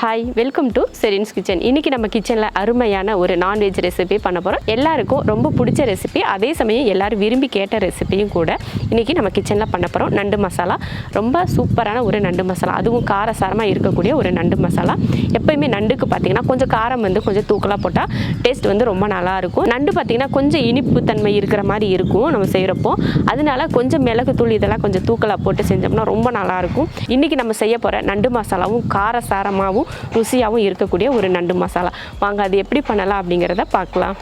Hi, welcome to Serin's kitchen. இன்றைக்கி நம்ம கிச்சனில் அருமையான ஒரு நான்வெஜ் ரெசிபி பண்ண போகிறோம். எல்லாருக்கும் ரொம்ப பிடிச்ச ரெசிபி, அதே சமயம் எல்லோரும் விரும்பி கேட்ட ரெசிபியும் கூட. இன்றைக்கி நம்ம கிச்சனில் பண்ண போகிறோம் நண்டு மசாலா. ரொம்ப சூப்பரான ஒரு நண்டு மசாலா, அதுவும் காரசாரமாக இருக்கக்கூடிய ஒரு நண்டு மசாலா. எப்போயுமே நண்டுக்கு பார்த்திங்கன்னா கொஞ்சம் காரம் கொஞ்சம் தூக்கலாக போட்டால் டேஸ்ட் ரொம்ப நல்லாயிருக்கும். நண்டு பார்த்திங்கன்னா கொஞ்சம் இனிப்பு தன்மை இருக்கிற மாதிரி இருக்கும் நம்ம செய்கிறப்போ. அதனால கொஞ்சம் மிளகுத்தூள் இதெல்லாம் கொஞ்சம் தூக்கலாக போட்டு செஞ்சோம்னா ரொம்ப நல்லாயிருக்கும். இன்றைக்கி நம்ம செய்ய போகிற நண்டு மசாலாவும் காரசாரமாகவும் ருசியாகவும் இருக்கக்கூடிய ஒரு நண்டு மசாலா. வாங்க அது எப்படி பண்ணலாம் அப்படிங்கிறத பார்க்கலாம்.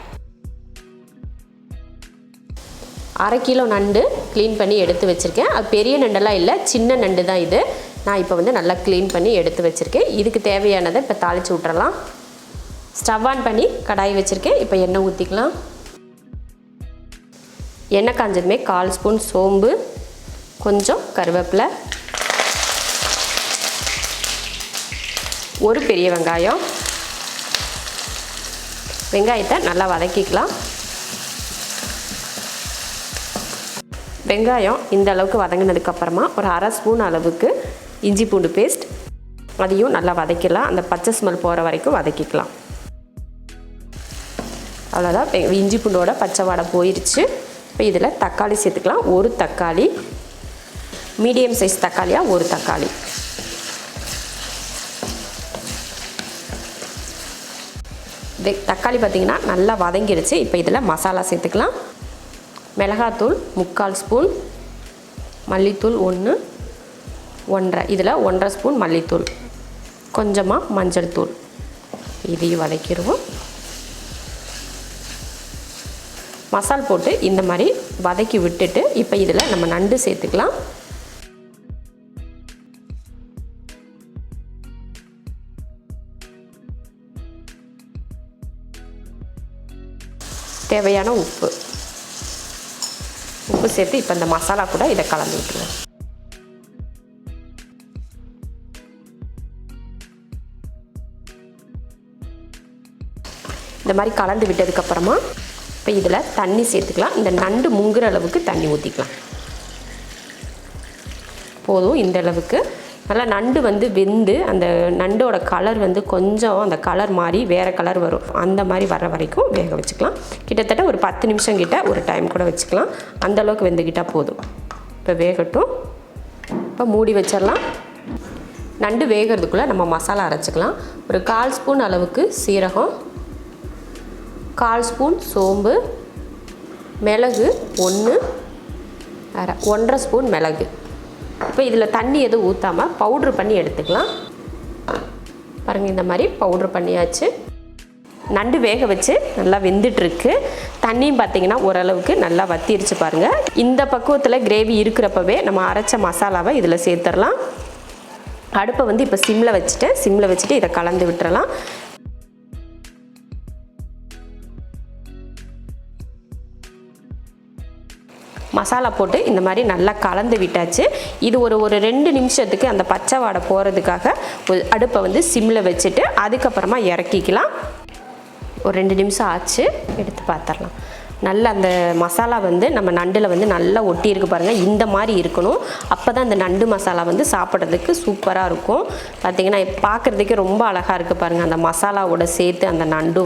1/2 கிலோ நண்டு க்ளீன் பண்ணி எடுத்து வச்சுருக்கேன். அது பெரிய நண்டெல்லாம் இல்லை, சின்ன நண்டு தான் இது. நான் இப்போ நல்லா க்ளீன் பண்ணி எடுத்து வச்சுருக்கேன். இதுக்கு தேவையானதை இப்போ தாளித்து விட்டுறலாம். ஸ்டவ் ஆன் பண்ணி கடாய் வச்சுருக்கேன். இப்போ எண்ணெய் ஊற்றிக்கலாம். எண்ணெய் காஞ்சதுமே 1/4 ஸ்பூன் சோம்பு, கொஞ்சம் கருவேப்பிலை, ஒரு பெரிய வெங்காயம். வெங்காயத்தை நல்லா வதக்கிக்கலாம். வெங்காயம் இந்த அளவுக்கு வதங்கினதுக்கப்புறமா ஒரு 1/2 ஸ்பூன் அளவுக்கு இஞ்சி பூண்டு பேஸ்ட், அதையும் நல்லா வதக்கிடலாம். அந்த பச்சை ஸ்மெல் போகிற வரைக்கும் வதக்கிக்கலாம். அவ்வளோதான், இஞ்சி பூண்டோட பச்சை வாடை போயிடுச்சு. இப்போ இதில் தக்காளி சேர்த்துக்கலாம். ஒரு தக்காளி, மீடியம் சைஸ் தக்காளியாக ஒரு தக்காளி. தக்காளி பார்த்திங்கன்னா நல்லா வதங்கிடுச்சு. இப்போ இதில் மசாலா சேர்த்துக்கலாம். மிளகாத்தூள் 3/4 ஸ்பூன், மல்லித்தூள் 1, 1.5, இதில் 1.5 ஸ்பூன் மல்லித்தூள், கொஞ்சமாக மஞ்சள் தூள். இதையும் வதக்கிடுவோம். மசால் போட்டு இந்த மாதிரி வதக்கி விட்டுட்டு இப்போ இதில் நம்ம நண்டு சேர்த்துக்கலாம். தேவையான உப்பு சேர்த்து இப்போ இந்த மசாலா கூட இதை கலந்து விட்டுருவோம். இந்த மாதிரி கலந்து விட்டதுக்கப்புறமா இப்போ இதில் தண்ணி சேர்த்துக்கலாம். இந்த நண்டு முங்குற அளவுக்கு தண்ணி ஊற்றிக்கலாம். போதும், இந்த அளவுக்கு. நல்லா நண்டு வெந்து அந்த நண்டோட கலர் கொஞ்சம் அந்த கலர் மாதிரி வேறு கலர் வரும். அந்த மாதிரி வர வரைக்கும் வேக வச்சுக்கலாம். கிட்டத்தட்ட ஒரு 10 நிமிஷம் கிட்ட ஒரு டைம் கூட வச்சுக்கலாம். அந்தளவுக்கு வெந்துக்கிட்டால் போதும். இப்போ வேகட்டும். இப்போ மூடி வச்சிடலாம். நண்டு வேகிறதுக்குள்ளே நம்ம மசாலா அரைச்சிக்கலாம். ஒரு 1/4 ஸ்பூன் அளவுக்கு சீரகம், 1/4 ஸ்பூன் சோம்பு, மிளகு 1, 1.5 ஸ்பூன் மிளகு. இப்போ இதில் தண்ணி எதுவும் ஊற்றாமல் பவுட்ரு பண்ணி எடுத்துக்கலாம். பாருங்கள், இந்த மாதிரி பவுட்ரு பண்ணியாச்சு. நண்டு வேக வச்சு நல்லா வெந்துட்டுருக்கு. தண்ணியும் பார்த்திங்கன்னா ஓரளவுக்கு நல்லா வத்திருச்சு பாருங்கள். இந்த பக்குவத்தில் கிரேவி இருக்கிறப்பவே நம்ம அரைச்ச மசாலாவை இதில் சேர்த்துடலாம். அடுப்பை இப்போ சிம்மில் வச்சுட்டு இதை கலந்து விட்டுறலாம். மசாலா போட்டு இந்த மாதிரி நல்லா கலந்து விட்டாச்சு. இது ஒரு 2 நிமிஷத்துக்கு அந்த பச்சை வாடை போகிறதுக்காக அடுப்பை சிம்மில் வச்சுட்டு அதுக்கப்புறமா இறக்கிக்கலாம். ஒரு 2 நிமிஷம் ஆச்சு, எடுத்து பார்த்துடலாம். நல்லா அந்த மசாலா நம்ம நண்டில் நல்லா ஒட்டி இருக்கு பாருங்கள். இந்த மாதிரி இருக்கணும். அப்போ தான் அந்த நண்டு மசாலா சாப்பிட்றதுக்கு சூப்பராக இருக்கும். பார்த்திங்கன்னா பார்க்குறதுக்கே ரொம்ப அழகாக இருக்குது பாருங்கள். அந்த மசாலாவோட சேர்த்து அந்த நண்டு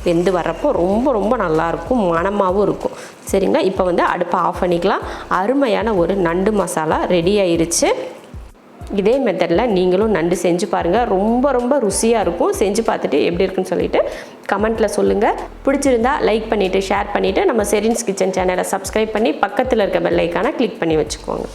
வெந்து வர்றப்போ ரொம்ப ரொம்ப நல்லாயிருக்கும், மணமாகவும் இருக்கும். சரிங்களா, இப்போ அடுப்பை ஆஃப் பண்ணிக்கலாம். அருமையான ஒரு நண்டு மசாலா ரெடி ஆயிருச்சு. இதே மெத்தடில் நீங்களும் நண்டு செஞ்சு பாருங்கள். ரொம்ப ரொம்ப ருசியாக இருக்கும். செஞ்சு பார்த்துட்டு எப்படி இருக்குன்னு சொல்லிட்டு கமெண்ட்டில் சொல்லுங்கள். பிடிச்சிருந்தா லைக் பண்ணிவிட்டு ஷேர் பண்ணிவிட்டு நம்ம செரின்ஸ் கிச்சன் சேனலை சப்ஸ்கிரைப் பண்ணி பக்கத்தில் இருக்க பெல் ஐக்கானை கிளிக் பண்ணி வச்சுக்கோங்க.